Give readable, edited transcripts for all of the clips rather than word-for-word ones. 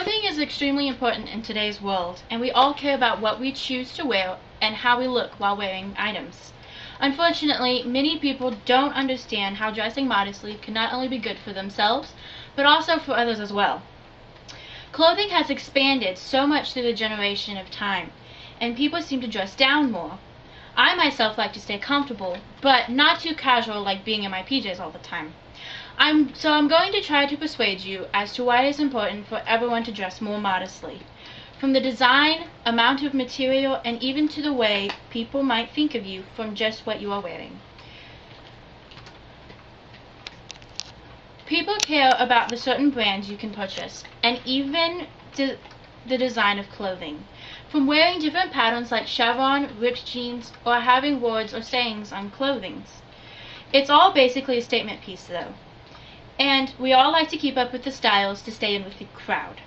Clothing is extremely important in today's world, and we all care about what we choose to wear and how we look while wearing items. Unfortunately, many people don't understand how dressing modestly can not only be good for themselves, but also for others as well. Clothing has expanded so much through the generation of time, and people seem to dress down more. I myself like to stay comfortable, but not too casual like being in my PJs all the time. I'm going to try to persuade you as to why it is important for everyone to dress more modestly. From the design, amount of material, and even to the way people might think of you from just what you are wearing. People care about the certain brands you can purchase, and even the design of clothing. From wearing different patterns like chevron, ripped jeans, or having words or sayings on clothing. It's all basically a statement piece though. And we all like to keep up with the styles to stay in with the crowd.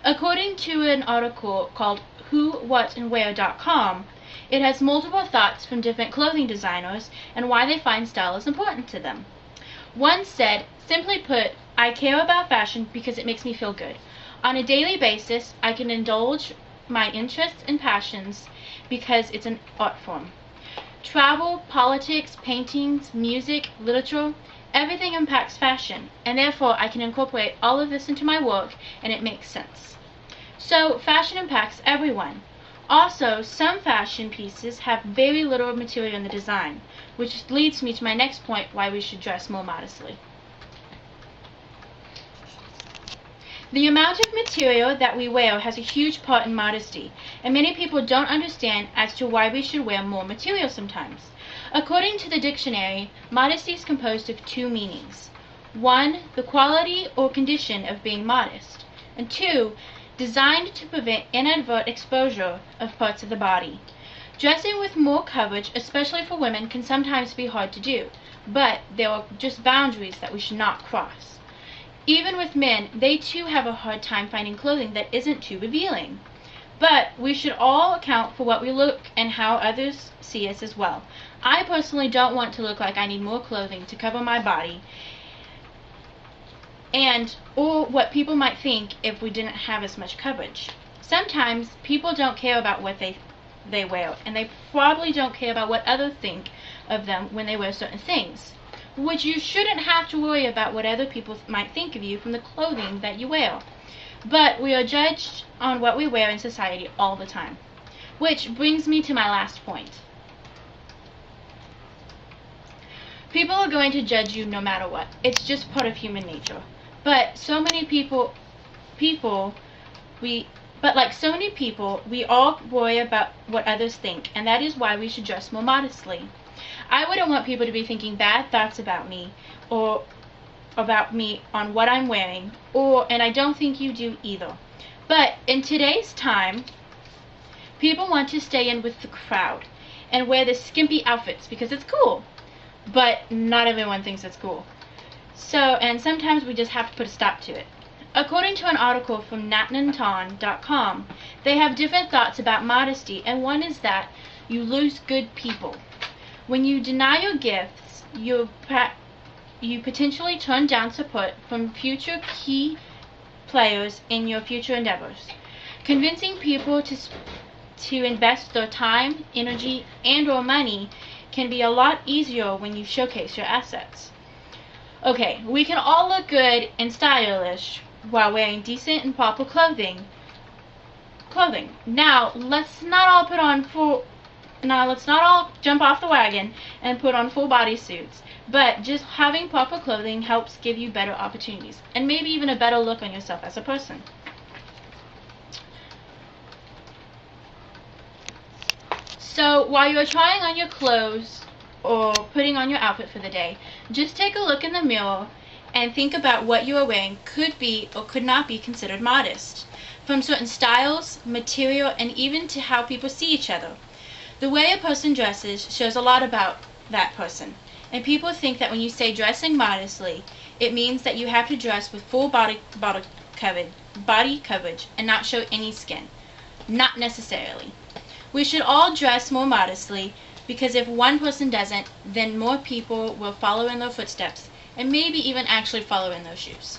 According to an article called whowhatandwhere.com, it has multiple thoughts from different clothing designers and why they find style is important to them. One said, simply put, I care about fashion because it makes me feel good. On a daily basis, I can indulge my interests and passions because it's an art form. Travel, politics, paintings, music, literature, everything impacts fashion, and therefore I can incorporate all of this into my work and it makes sense. So fashion impacts everyone. Also, some fashion pieces have very little material in the design, which leads me to my next point, why we should dress more modestly. The amount of material that we wear has a huge part in modesty, and many people don't understand as to why we should wear more material sometimes. According to the dictionary, modesty is composed of two meanings. 1, the quality or condition of being modest, and 2, designed to prevent inadvertent exposure of parts of the body. Dressing with more coverage, especially for women, can sometimes be hard to do, but there are just boundaries that we should not cross. Even with men, they too have a hard time finding clothing that isn't too revealing. But we should all account for what we look and how others see us as well. I personally don't want to look like I need more clothing to cover my body, or what people might think if we didn't have as much coverage. Sometimes people don't care about what they wear, and they probably don't care about what others think of them when they wear certain things, which you shouldn't have to worry about what other people might think of you from the clothing that you wear. But we are judged on what we wear in society all the time. Which brings me to my last point. People are going to judge you no matter what. It's just part of human nature. But so many people, we all worry about what others think, and that is why we should dress more modestly. I wouldn't want people to be thinking bad thoughts about me, or about me on what I'm wearing, and I don't think you do either. But in today's time, people want to stay in with the crowd and wear the skimpy outfits because it's cool. But not everyone thinks it's cool. And sometimes we just have to put a stop to it. According to an article from natnanton.com, they have different thoughts about modesty, and one is that you lose good people. When you deny your gifts, you potentially turn down support from future key players in your future endeavors. Convincing people to invest their time, energy, and/or money can be a lot easier when you showcase your assets. Okay, we can all look good and stylish while wearing decent and proper clothing. Now, let's not all jump off the wagon and put on full body suits, but just having proper clothing helps give you better opportunities and maybe even a better look on yourself as a person. So while you're trying on your clothes or putting on your outfit for the day, just take a look in the mirror and think about what you are wearing could be or could not be considered modest, from certain styles, material, and even to how people see each other. The way a person dresses shows a lot about that person, and people think that when you say dressing modestly, it means that you have to dress with full body coverage and not show any skin. Not necessarily. We should all dress more modestly, because if one person doesn't, then more people will follow in their footsteps and maybe even actually follow in those shoes.